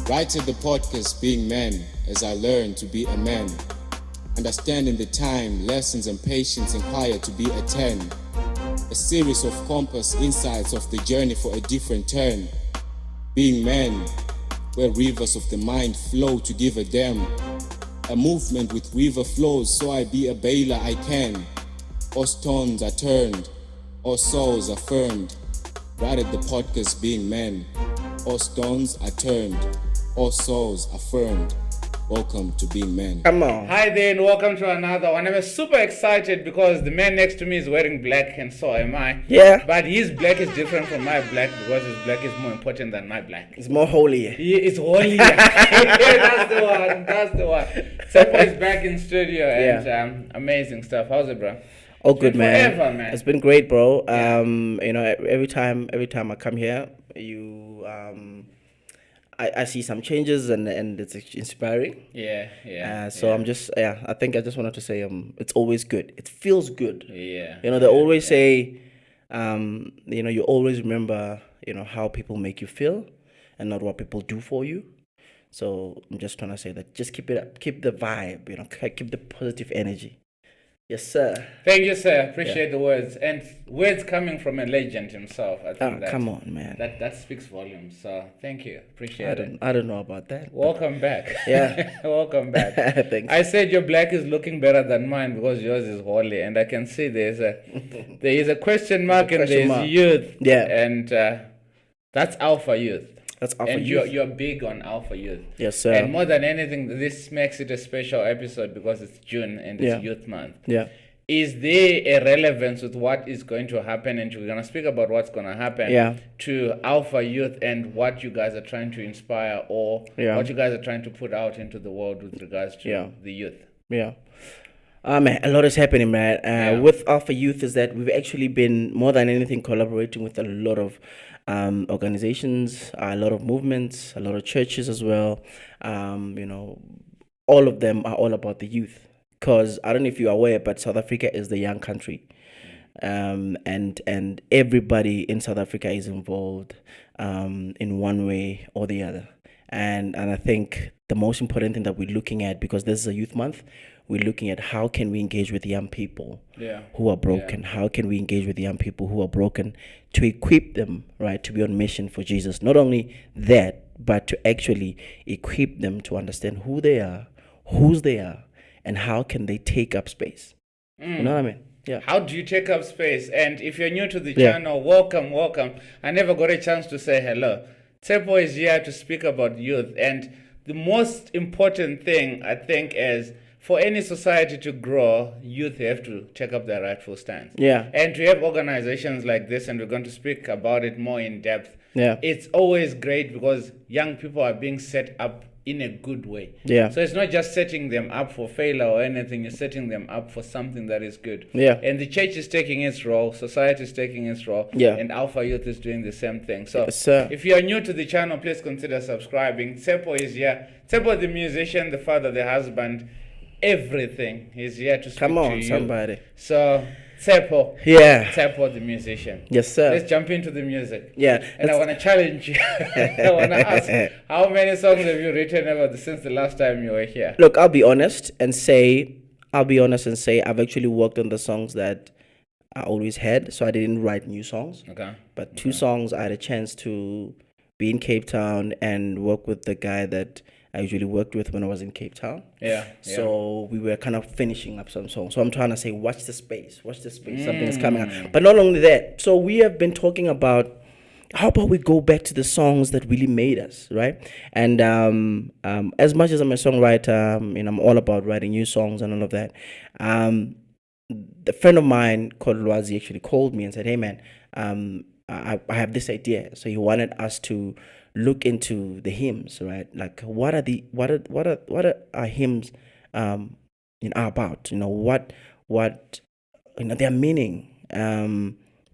Writing the podcast Being Man as I learn to be a man. Understanding the time, lessons and patience inquired to be a 10. A series of compass insights of the journey for a different turn. Being man, where rivers of the mind flow to give a damn. A movement with river flows, so I be a bailer I can. All stones are turned, all souls affirmed. Right at the podcast Being Man. All stones are turned, all souls affirmed. Welcome to Being Man. Come on. Hi there and welcome to another one. I'm super excited because the man next to me is wearing black and so am I. Yeah. But his black is different from my black because his black is more important than my black. It's more holy. It's holy. That's the one. Seppo is back in studio and amazing stuff. How's it, bro? Oh, good, man. Forever, man. It's been great, bro. Yeah. Every time I come here, I see some changes and it's inspiring. Yeah. So I'm just, I think I just wanted to say, it's always good. It feels good. Yeah. They always say, you always remember, how people make you feel and not what people do for you. So I'm just trying to say that just keep it up, keep the vibe, keep the positive energy. Yes, sir. Thank you, sir. Appreciate the words. And words coming from a legend himself. I think come on, man. That speaks volumes. So thank you. Appreciate it. I don't know about that. Welcome back. Yeah. Welcome back. Thanks. I said your black is looking better than mine because yours is holy. And I can see there is a question mark and there's youth. Yeah. And that's alpha youth. That's alpha and youth. You're big on alpha youth. Yes, sir. And more than anything, this makes it a special episode because it's June and it's Youth Month. Yeah. Is there a relevance with what is going to happen? And we're going to speak about what's going to happen to alpha youth and what you guys are trying to inspire or what you guys are trying to put out into the world with regards to the youth. Yeah. Man, a lot is happening, man. With Alpha Youth is that we've actually been, more than anything, collaborating with a lot of organizations, a lot of movements, a lot of churches as well. All of them are all about the youth. Because I don't know if you're aware, but South Africa is the young country. And everybody in South Africa is involved in one way or the other. And I think the most important thing that we're looking at, because this is a youth month, we're looking at how can we engage with young people who are broken. How can we engage with young people who are broken to equip them, right, to be on mission for Jesus. Not only that, but to actually equip them to understand who they are, whose they are, and how can they take up space. You know what I mean? Yeah. How do you take up space? And if you're new to the channel, welcome. I never got a chance to say hello. Seppo is here to speak about youth. And the most important thing, I think, is for any society to grow, youth have to take up their rightful stance. Yeah. And to have organizations like this, and we're going to speak about it more in depth, it's always great because young people are being set up in a good way. Yeah. So it's not just setting them up for failure or anything, you're setting them up for something that is good. Yeah. And the church is taking its role, society is taking its role, and Alpha Youth is doing the same thing. So if you are new to the channel, please consider subscribing. Seppo is here. Seppo, the musician, the father, the husband, everything. He's here to speak to you. Come on, somebody. So Seppo. Yeah. Seppo, the musician. Yes, sir. Let's jump into the music. Yeah. And I want to challenge you. I want to ask, how many songs have you written since the last time you were here? Look, I'll be honest and say I've actually worked on the songs that I always had. So I didn't write new songs. Okay. But two songs I had a chance to be in Capetown and work with the guy that I usually worked with when I was in Capetown. Yeah. So we were kind of finishing up some songs. So I'm trying to say, watch the space. Something is coming up. But not only that. So we have been talking about, how about we go back to the songs that really made us, right? And as much as I'm a songwriter, I'm all about writing new songs and all of that. The friend of mine called Lwazi actually called me and said, hey man, I have this idea. So he wanted us to look into the hymns, right? Like what are our hymns about? What their meaning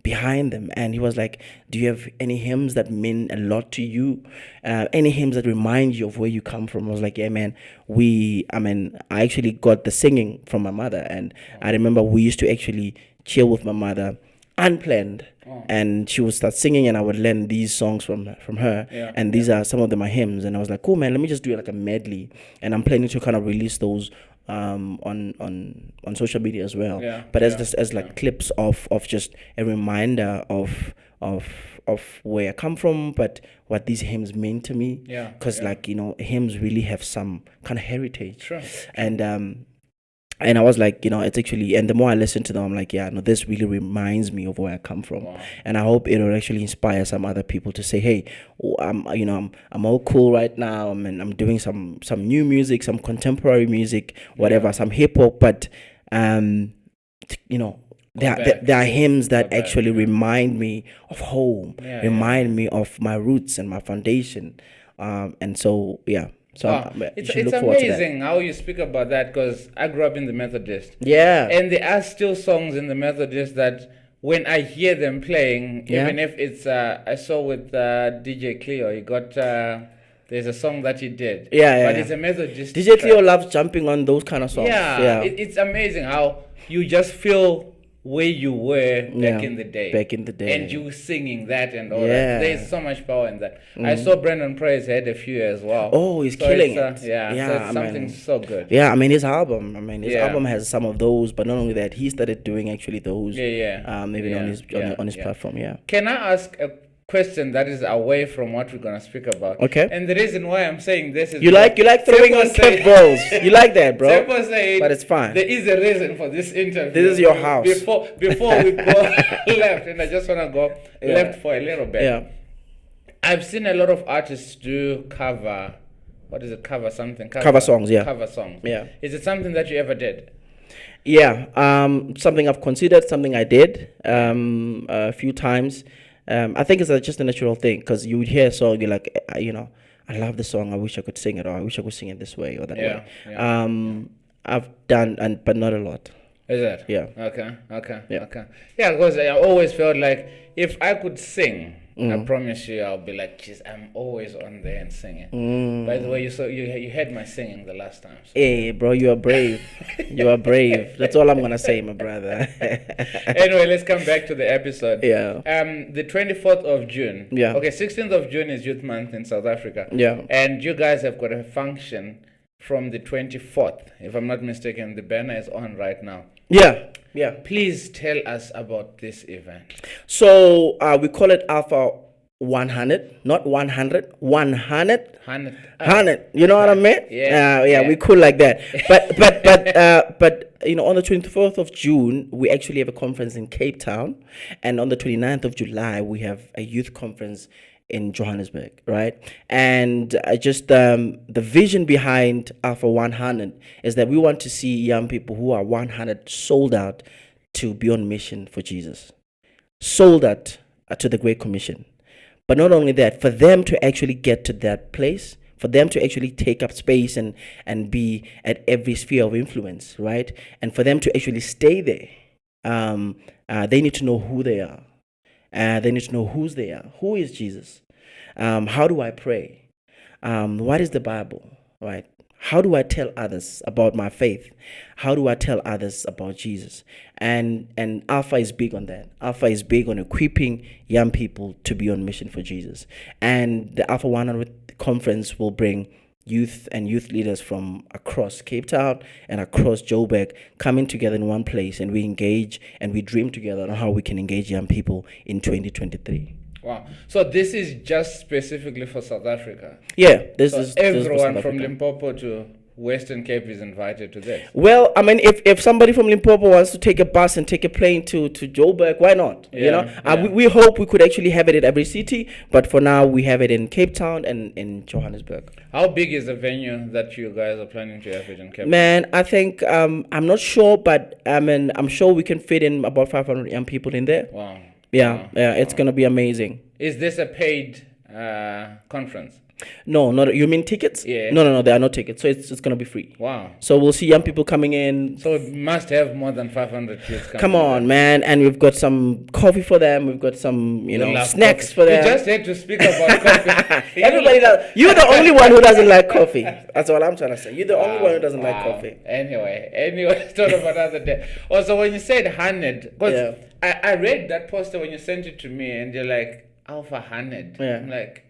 behind them. And he was like, do you have any hymns that mean a lot to you? Any hymns that remind you of where you come from? I was like, yeah, man, I actually got the singing from my mother. And I remember we used to actually chill with my mother unplanned. And she would start singing, and I would learn these songs from her. Yeah, And these are some of them are hymns. And I was like, cool, man, let me just do it like a medley. And I'm planning to kind of release those on social media as well. Yeah, But as yeah, just as like clips of just a reminder of where I come from, but what these hymns mean to me. Yeah, Because yeah. like, you know, hymns really have some kind of heritage. Sure. And I was like, you know, it's actually, and the more I listen to them, I'm like, yeah, no, this really reminds me of where I come from. Wow. And I hope it'll actually inspire some other people to say, hey, I'm all cool right now. I'm doing some new music, some contemporary music, whatever, some hip hop, but you know, there are hymns that actually remind me of home, remind me of my roots and my foundation. And so, yeah. So Wow. It's amazing how you speak about that, because I grew up in the Methodist. Yeah. And there are still songs in the Methodist that when I hear them playing, even if it's, I saw with DJ Cleo, he got, there's a song that he did. But it's a Methodist DJ Cleo loves jumping on those kind of songs. Yeah. It's amazing how you just feel where you were back in the day. Back in the day. And you singing that and all that. There's so much power in that. I saw Brendan Praise had a few as well. Oh, he's killing it. Yeah, so it's something so good. Yeah, I mean, his album has some of those, but not only that, he started doing actually those. Maybe on his platform, Can I ask a question that is away from what we're gonna speak about? Okay. And the reason why I'm saying this is you like throwing on curveballs. You like that, bro. But it's fine. There is a reason for this interview. This is your house. Before we go left, and I just wanna go left for a little bit. Yeah. I've seen a lot of artists do cover. What is it? Cover something. Cover songs. Yeah. Cover songs. Yeah. Is it something that you ever did? Yeah. Something I've considered. Something I did a few times. I think it's just a natural thing, because you would hear a song, you're like, you know, I love this song, I wish I could sing it, or I wish I could sing it this way or that way. I've done, but not a lot. Is it? Yeah. Okay. Yeah, because I always felt like if I could sing, I promise you, I'll be like, geez, I'm always on there and singing. By the way, you heard my singing the last time. So. Hey, bro, you are brave. You are brave. That's all I'm gonna say, my brother. Anyway, let's come back to the episode. Yeah. The 24th of June. Yeah. Okay, 16th of June is Youth Month in South Africa. Yeah. And you guys have got a function from the 24th. If I'm not mistaken, the banner is on right now. Yeah. Please tell us about this event. So we call it Alpha 100, not 100, 100. 100. You know what I mean? Yeah. We cool like that. But you know, on the 24th of June, we actually have a conference in Cape Town, and on the 29th of July, we have a youth conference in Johannesburg, right? And the vision behind Alpha 100 is that we want to see young people who are 100 sold out to be on mission for Jesus, sold out to the Great Commission. But not only that, for them to actually get to that place, for them to actually take up space and be at every sphere of influence, right? And for them to actually stay there, they need to know who they are. They need to know whose they are. Who is Jesus? How do I pray? What is the Bible? Right? How do I tell others about my faith? How do I tell others about Jesus? And Alpha is big on that. Alpha is big on equipping young people to be on mission for Jesus. And the Alpha 100 conference will bring youth and youth leaders from across Cape Town and across Joburg coming together in one place, and we engage and we dream together on how we can engage young people in 2023. Wow. So this is just specifically for South Africa? Yeah. Everyone from Limpopo to Western Cape is invited to this? Well, I mean, if somebody from Limpopo wants to take a bus and take a plane to Joburg, why not? We hope we could actually have it in every city, but for now we have it in Cape Town and in Johannesburg. How big is the venue that you guys are planning to have it in Cape Town? Man, I think I'm not sure, but I mean, I'm sure we can fit in about 500 young people in there. Wow. Yeah, it's gonna be amazing. Is this a paid conference? No, not you mean tickets? Yeah. No. There are no tickets, so it's gonna be free. Wow. So we'll see young people coming in. So it must have more than 500 kids coming. Come on, man! And we've got some coffee for them. We've got some, snacks coffee. for them. You just had to speak about coffee. Everybody does. You're the only one who doesn't like coffee. That's all I'm trying to say. You're the only one who doesn't like coffee. Anyway, talk about another day. Also, when you said 100, because I read that poster when you sent it to me, and you're like, Alpha 100. Yeah. I'm like,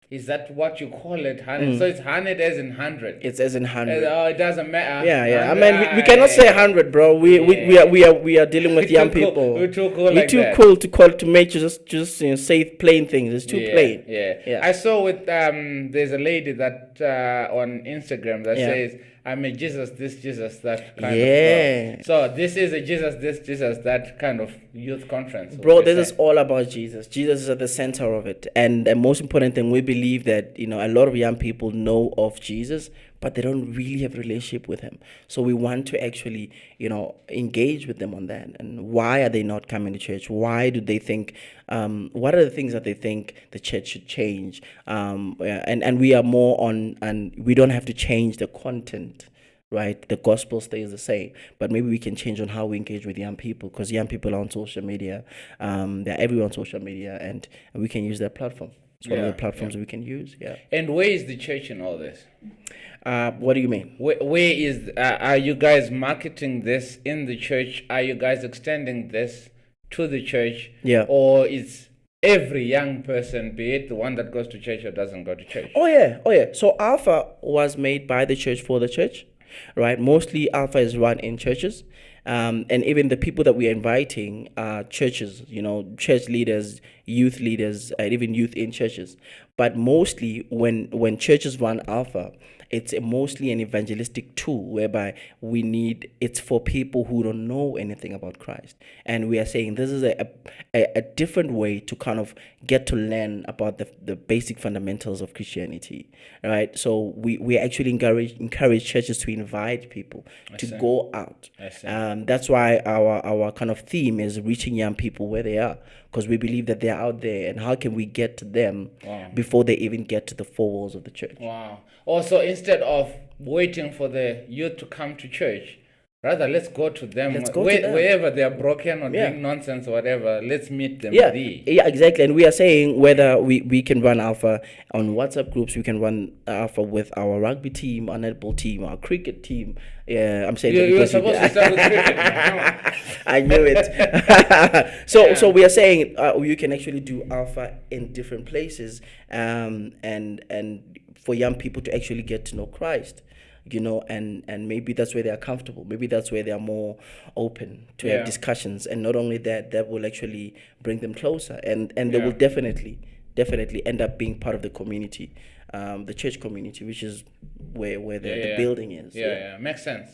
is that what you call it, 100? So it's 100 as in 100. It's as in 100. Oh, it doesn't matter. Yeah. I mean, we cannot say 100, bro. We are dealing with young people. We're too cool. We're too cool to make just say plain things. It's too plain. Yeah. I saw with there's a lady that on Instagram that says, I'm a Jesus, this Jesus, that kind of girl. So this is a Jesus, this Jesus, that kind of youth conference. Bro, this is all about Jesus. Jesus is at the center of it. And the most important thing, we believe that, a lot of young people know of Jesus, but they don't really have a relationship with him. So we want to actually, engage with them on that. And why are they not coming to church? Why do they think, what are the things that they think the church should change? And we are more on, and we don't have to change the content, right? The gospel stays the same, but maybe we can change on how we engage with young people, because young people are on social media. They're everywhere on social media, and we can use that platform. It's one of the platforms we can use. Yeah. And where is the church in all this? What do you mean? Where is are you guys marketing this in the church? Are you guys extending this to the church? Yeah. Or is every young person, be it the one that goes to church or doesn't go to church? Oh yeah. So Alpha was made by the church for the church, right? Mostly Alpha is run in churches. And even the people that we are inviting are churches, church leaders, youth leaders, and even youth in churches. But mostly when churches run Alpha, it's mostly an evangelistic tool whereby it's for people who don't know anything about Christ. And we are saying this is a different way to kind of get to learn about the basic fundamentals of Christianity, right? So we actually encourage churches to invite people to go out. That's why our kind of theme is reaching young people where they are, because we believe that they're out there, and how can we get to them before they even get to the four walls of the church? Wow. Also, instead of waiting for the youth to come to church, rather let's go to them. Wherever they are broken or doing nonsense or whatever, let's meet them there. Yeah, exactly. And we are saying whether we can run Alpha on WhatsApp groups, we can run Alpha with our rugby team, our netball team, our cricket team. Yeah, I'm saying you were supposed to start with cricket. I knew it. So we are saying you can actually do Alpha in different places, and for young people to actually get to know Christ, and maybe that's where they are comfortable. Maybe that's where they are more open to have discussions. And not only that will actually bring them closer, and they will definitely end up being part of the community, the church community, which is where the building is. Makes sense.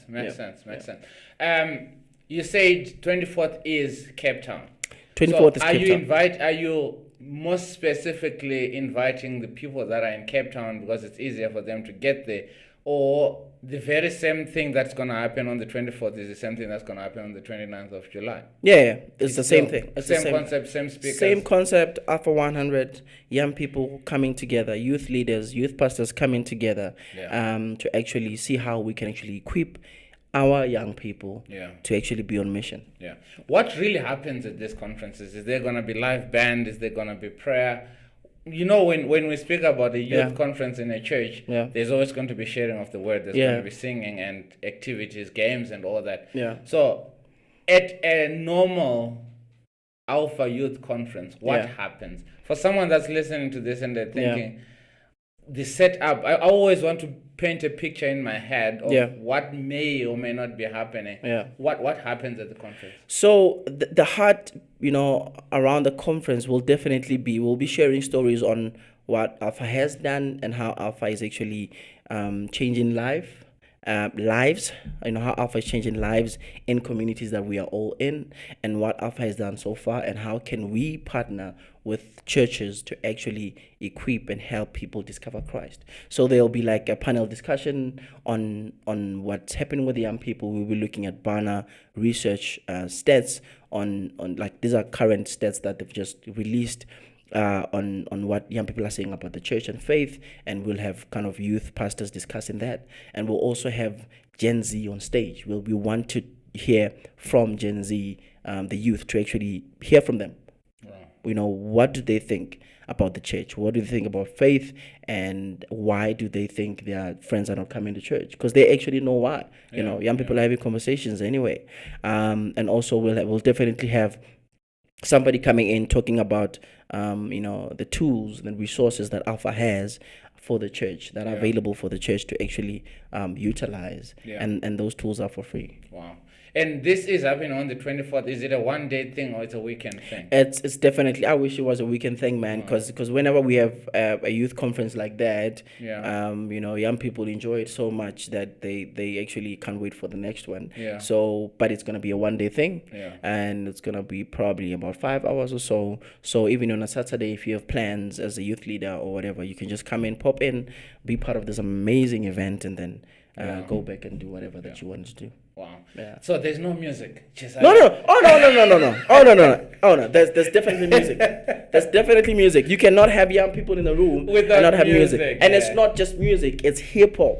You said 24th is Capetown. 24th is Capetown. Are you most specifically inviting the people that are in Capetown because it's easier for them to get there, or the very same thing that's going to happen on the 24th is the same thing that's going to happen on the 29th of July? Yeah, it's the same thing. It's same concept, same speakers. Same concept, Alpha 100, young people coming together, youth leaders, youth pastors coming together to actually see how we can actually equip our young people to actually be on mission. Yeah. What really happens at these conferences? Is there going to be live band? Is there going to be prayer? When we speak about a youth conference in a church, there's always going to be sharing of the word. There's going to be singing and activities, games and all that. Yeah. So at a normal Alpha Youth Conference, what happens? For someone that's listening to this and they're thinking, the setup, I always want to paint a picture in my head of what may or may not be happening. What happens at the conference? So the heart, around the conference will definitely we'll be sharing stories on what Alpha has done and how Alpha is actually changing lives, how Alpha is changing lives in communities that we are all in, and what Alpha has done so far, and how can we partner with churches to actually equip and help people discover Christ. So there'll be like a panel discussion on what's happening with the young people. We'll be looking at Barna research stats on like these are current stats that they've just released on what young people are saying about the church and faith, and we'll have kind of youth pastors discussing that, and we'll also have Gen Z on stage. We want to hear from Gen Z, the youth, to actually hear from them. What do they think about the church? What do they think about faith? And why do they think their friends are not coming to church? Because they actually know why. Young people are having conversations anyway. And also we'll definitely have somebody coming in talking about the tools and resources that Alpha has for the church, that are available for the church to actually utilize. And those tools are for free. Wow. And this is happening on the 24th. Is it a one-day thing or it's a weekend thing? It's definitely. I wish it was a weekend thing, man. Because whenever we have a youth conference like that, young people enjoy it so much that they actually can't wait for the next one. So, but it's gonna be a one-day thing, and it's gonna be probably about 5 hours or so. So even on a Saturday, if you have plans as a youth leader or whatever, you can just come in, pop in, be part of this amazing event, and then go back and do whatever that you want to do. Wow. Yeah. So there's no music. No. Oh no. Oh no. There's definitely music. There's definitely music. You cannot have young people in the room without and not have music. And it's not just music. It's hip hop.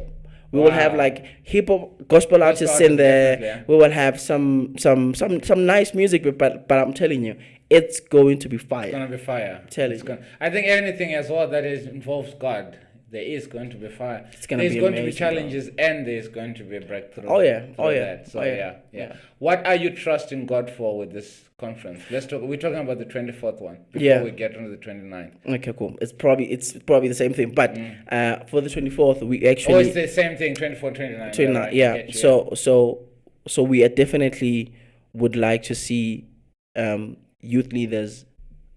We will have like hip hop gospel artists in there. We will have some nice music. But I'm telling you, it's going to be fire. It's gonna be fire. I think anything as well that involves God, there is going to be fire. There's going to be challenges, and there's going to be a breakthrough. Yeah. What are you trusting God for with this conference? Let's talk. We're talking about the 24th one before we get onto the 29th. Okay, cool. It's probably the same thing, but for the 24th, we actually. It's the same thing. 24, 29. 29. Right? Yeah. So we are definitely would like to see youth leaders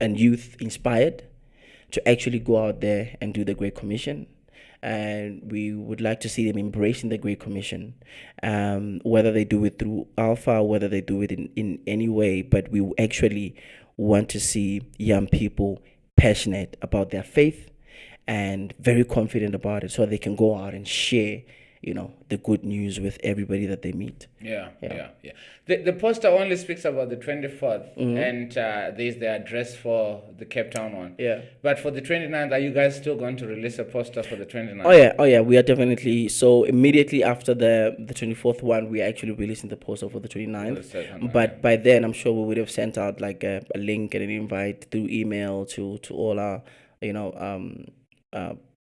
and youth inspired to actually go out there and do the Great Commission. And we would like to see them embracing the Great Commission, whether they do it through Alpha, whether they do it in any way. But we actually want to see young people passionate about their faith and very confident about it, so they can go out and share the good news with everybody that they meet. Yeah. The poster only speaks about the 24th, and there's the address for the Capetown one. Yeah. But for the 29th, are you guys still going to release a poster for the 29th? Oh yeah, we are definitely. So immediately after the 24th one, we are actually releasing the poster for the 29th. But by then, I'm sure we would have sent out like a link and an invite through email to all our,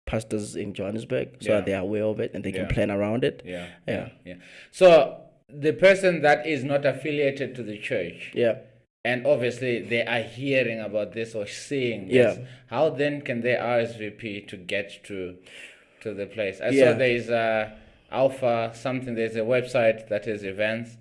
pastors in Johannesburg, so that they are aware of it and they can plan around it. Yeah. So the person that is not affiliated to the church, and obviously they are hearing about this or seeing this, how then can they RSVP to get to the place? I saw there is Alpha something. There's a website that is events.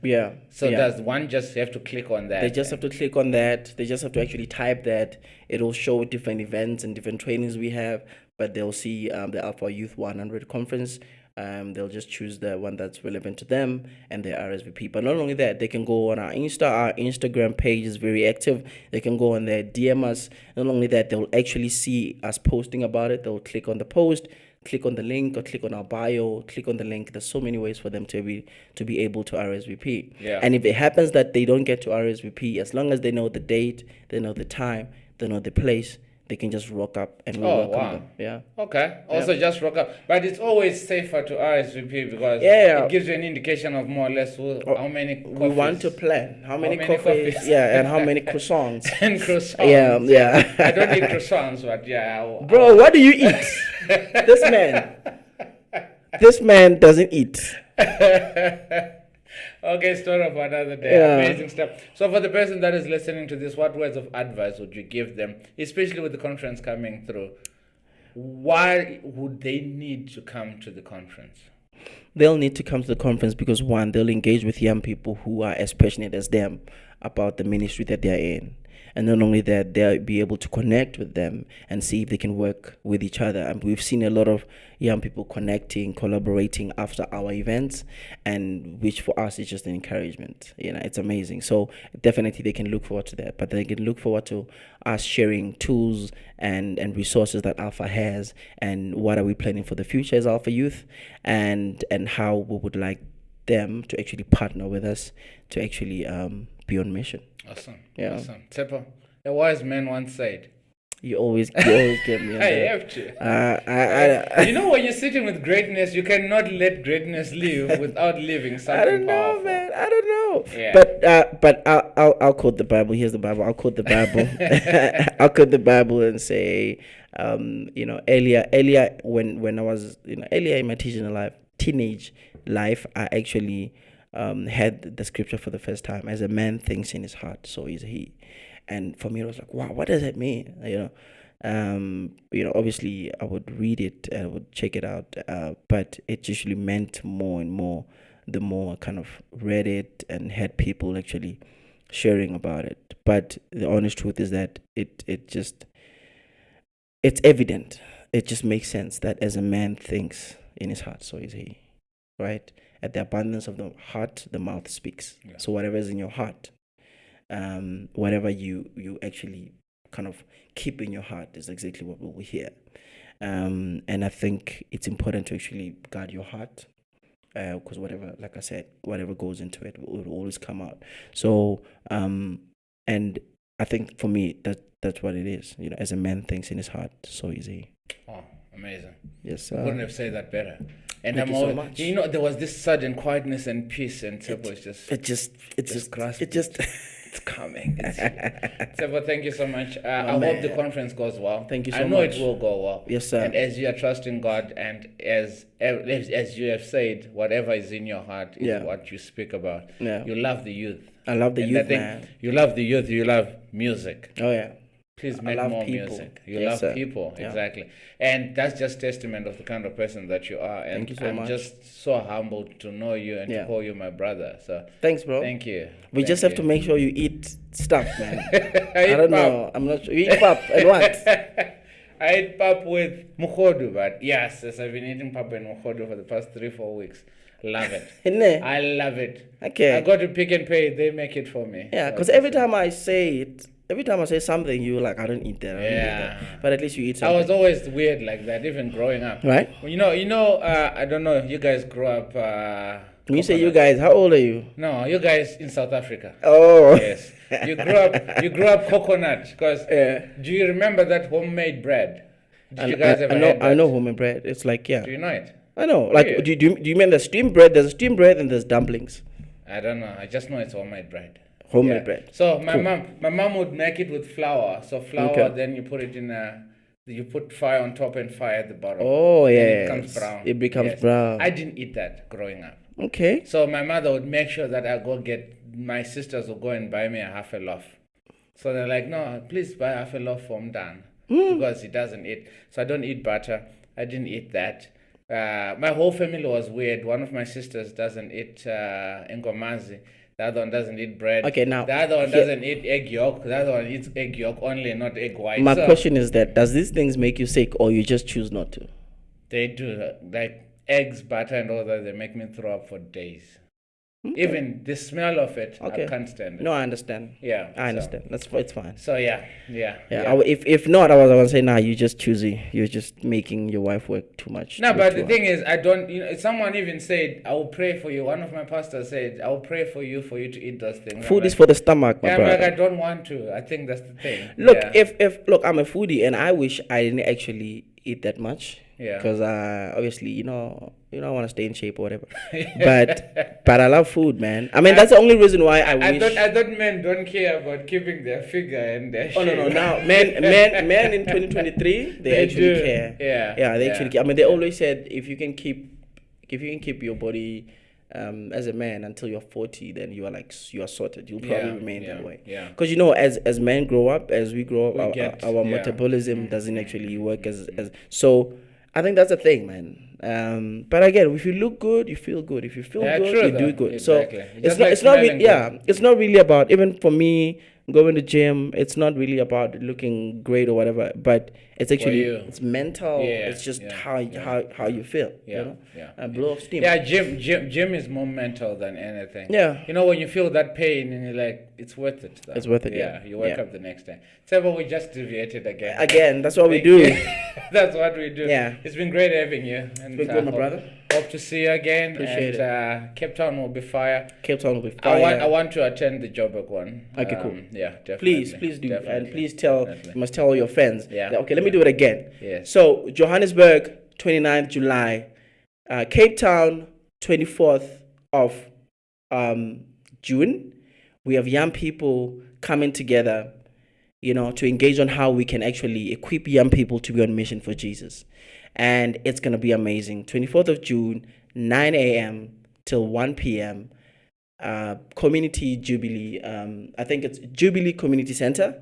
So does one just have to click on that? They just have to click on that. They just have to actually type that. It'll show different events and different trainings we have. But they'll see the Alpha Youth 100 conference. They'll just choose the one that's relevant to them and their RSVP. But not only that, they can go on our Instagram page is very active. They can go on there, DM us. Not only that, they'll actually see us posting about it. They'll click on the post, click on the link, or click on our bio, click on the link. There's so many ways for them to be able to RSVP. And if it happens that they don't get to RSVP, as long as they know the date, they know the time, they know the place, they can just rock up and we'll welcome them. Okay. Also just rock up. But it's always safer to RSVP because it gives you an indication of more or less how many coffees. We want to plan. How many coffees? And how many croissants. And croissants. Yeah. I don't eat croissants, but Bro, what do you eat? This man doesn't eat. Okay, story for another day. Amazing stuff. So for the person that is listening to this, what words of advice would you give them, especially with the conference coming through? Why would they need to come to the conference? They'll need to come to the conference because, one, they'll engage with young people who are as passionate as them about the ministry that they're in. And not only that, they'll be able to connect with them and see if they can work with each other. And we've seen a lot of young people connecting, collaborating after our events, and which for us is just an encouragement. It's amazing. So definitely they can look forward to that. But they can look forward to us sharing tools and resources that Alpha has, and what are we planning for the future as Alpha Youth, and how we would like them to actually partner with us to actually be on mission. Awesome. Yeah. Awesome. Tsepo, a wise man once said, You always get me. On I that. have to. I You know, when you're sitting with greatness, you cannot let greatness leave without leaving something I don't know, powerful. man. I don't know. Yeah. But I'll quote the Bible. Here's the Bible. I'll quote the Bible. I'll quote the Bible and say, earlier when I was, earlier in my teenage life, I actually had the scripture for the first time. As a man thinks in his heart, so is he. And for me, it was like, wow, what does that mean? Obviously, I would read it, I would check it out, but it usually meant more and more the more I kind of read it and had people actually sharing about it. But the honest truth is that it's evident. It just makes sense that as a man thinks in his heart, so is he, right? At the abundance of the heart, the mouth speaks. Yeah. So whatever is in your heart, whatever you actually kind of keep in your heart is exactly what we'll hear. And I think it's important to actually guard your heart, because whatever, like I said, whatever goes into it will always come out. So, and I think for me that's what it is. As a man thinks in his heart, so is he. Oh, amazing. Yes, I couldn't have said that better. And Thank I'm you so always, much. there was this sudden quietness and peace, and Tshepo was It grasped just it's coming. Tshepo, thank you so much. I hope man. the conference goes well. Thank you I so know much. it will go well. Yes, sir. And as you are trusting God, and as you have said, whatever is in your heart is Yeah. what you speak about. Yeah. You love the youth. I love the And youth, I think man. you love the youth. You love music. Oh yeah. Please I make love more people. music. You Yes, love sir. people, Yeah. exactly, and that's just testament of the kind of person that you are. And Thank you so I'm much. just so humbled to know you and Yeah. to call you my brother. So Thanks, bro. thank you. We just have to make sure you eat stuff, man. I I don't know. I'm not sure. You eat pap and what? I ate pap with mukhodu, but yes, I've been eating pap and mukhodu for the past 3-4 weeks. Love it. Isn't I love it. Okay. I go to Pick and Pay. They make it for me. Yeah, So because it's every awesome. time I say something, you're like, I don't eat that. I don't eat Yeah. that. But at least you eat I something. was always weird like that, even growing up. Right? Well, I don't know. You guys grew up. When you say you coconut. guys, how old are you? No, you guys in South Africa. Oh. Yes, you grew up coconut. Because Yeah. do you remember that homemade bread? Did you guys ever I know, had that? I know homemade bread. It's like, yeah. Do you know it? I know. Like, Yeah. do you mean the steamed bread? There's steamed bread and there's dumplings. I don't know. I just know it's homemade bread. Homemade bread. So my mom would make it with flour. So flour, Okay. then you put it in you put fire on top and fire at the bottom. Oh, Then yeah. it becomes brown. It becomes Yes. brown. I didn't eat that growing up. Okay. So my mother would make sure that I go get, my sisters would go and buy me a half a loaf. So they're like, no, please buy half a loaf from Dan. Because he doesn't eat. So I don't eat butter. I didn't eat that. My whole family was weird. One of my sisters doesn't eat engomazi. The other one doesn't eat bread. Okay, now, the other one here- doesn't eat egg yolk. The other one eats egg yolk only, not egg white. My So question is that, does these things make you sick or you just choose not to? they do, like eggs, butter, and all that. They make me throw up for days. Even the smell of it, Okay. I can't stand it. No, I understand. Yeah, I understand. It's fine. So yeah. If not, I was gonna say, nah, you just choosy. You're just making your wife work too much. No, too- but too the hard. thing is, I don't. Someone even said, "I will pray for you." One of my pastors said, "I will pray for you to eat those things." Food I'm is like, for the stomach, my yeah, I'm like, brother. I don't want to. I think that's the thing. Look, Yeah. if look, I'm a foodie, and I wish I didn't actually eat that much. Yeah. Because obviously, I want to stay in shape or whatever. but I love food, man. I mean, that's the only reason why I wish. I thought men don't care about keeping their figure and their Oh no! shape. Now, men in 2023, they actually do. care. Yeah, they yeah. actually care. I mean, they always said if you can keep your body as a man until you're 40, then you are sorted. You'll probably remain that way. Yeah. Because as men grow up, as we grow up, our metabolism doesn't actually work as so. I think that's the thing, man. But again, if you look good, you feel good. If you feel good, true, you do though. good. Exactly. So Just like it's not smelling really, it's not really about, even for me going to gym, it's not really about looking great or whatever, but it's actually you. it's mental. Yeah, It's just yeah, how you feel. Yeah, And blow off steam. Yeah, gym is more mental than anything. Yeah. When you feel that pain and you're like, it's worth it. Though. It's worth it, yeah. You wake Yeah. up the next day. But we just deviated again. Again, that's what we Thank do. you. That's what we do. Yeah. It's been great having you. And Been good, my brother. Hope to see you again. Appreciate and Capetown will be fire. Capetown will be I fire. want to attend the Joburg one. Okay, cool. Yeah, definitely. Please do, Definitely, and please tell. definitely. You must tell all your friends. Yeah, Okay, let me yeah. do it again. Yes. So Johannesburg, 29th July, Cape Town, 24th of June. We have young people coming together, to engage on how we can actually equip young people to be on mission for Jesus. And it's going to be amazing. 24th of June, 9 a.m. till 1 p.m. Community Jubilee. I think it's Jubilee Community Center.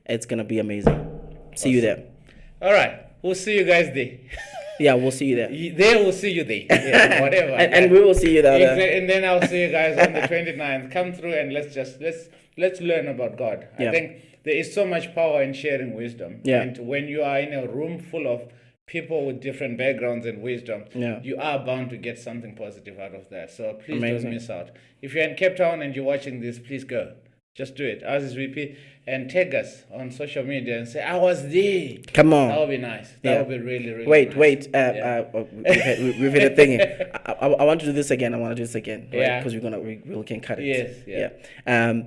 It's going to be amazing. See you there. All right. We'll see you guys there. Yeah, we'll see you there. They will see you there. Yeah, whatever. and we will see you there. And then I'll see you guys on the 29th. Come through and let's learn about God. Yeah. I think there is so much power in sharing wisdom. Yeah. And when you are in a room full of people with different backgrounds and wisdom, Yeah. you are bound to get something positive out of that. So please Amazing. don't miss out. If you're in Cape Town and you're watching this, please go. Just do it. As is VP, and tag us on social media and say, I was there. Come on. That would be nice. That Yeah. would be really, really Wait, nice. wait. Yeah. We've hit a thing here. I want to do this again. Right? Yeah. Because we can cut it. Yes, yeah.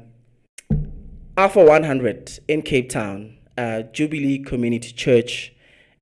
Alpha 100 in Cape Town, Jubilee Community Church.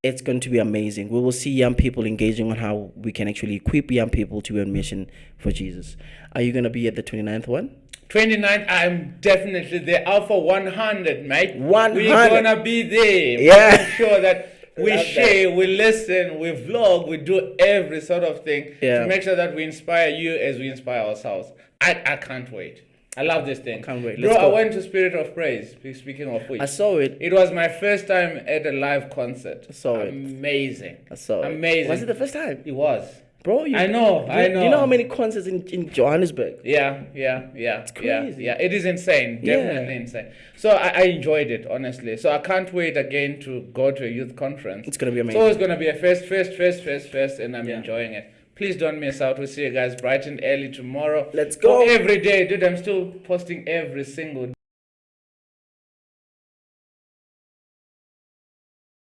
It's going to be amazing. We will see young people engaging on how we can actually equip young people to be on mission for Jesus. Are you going to be at the 29th one? 29th, I'm definitely there. Alpha 100, mate. 100. We're gonna be there. Yeah. Make sure that we Love share, we listen, we vlog, we do every sort of thing Yeah. to make sure that we inspire you as we inspire ourselves. I can't wait. I love this thing. Can't wait. Bro, Let's I go. went to Spirit of Praise, speaking of which. I saw it. It was my first time at a live concert. I saw it. Amazing. I saw it. Amazing. Was it the first time? It was. Bro, I know. Do you know how many concerts in Johannesburg? Yeah. It's crazy. Yeah, it is insane. Definitely insane. So I enjoyed it, honestly. So I can't wait again to go to a youth conference. It's going to be It's amazing. always going to be a first, and I'm Yeah. enjoying it. Please don't miss out. We'll see you guys bright and early tomorrow. Let's go. Every day, dude. I'm still posting every single day.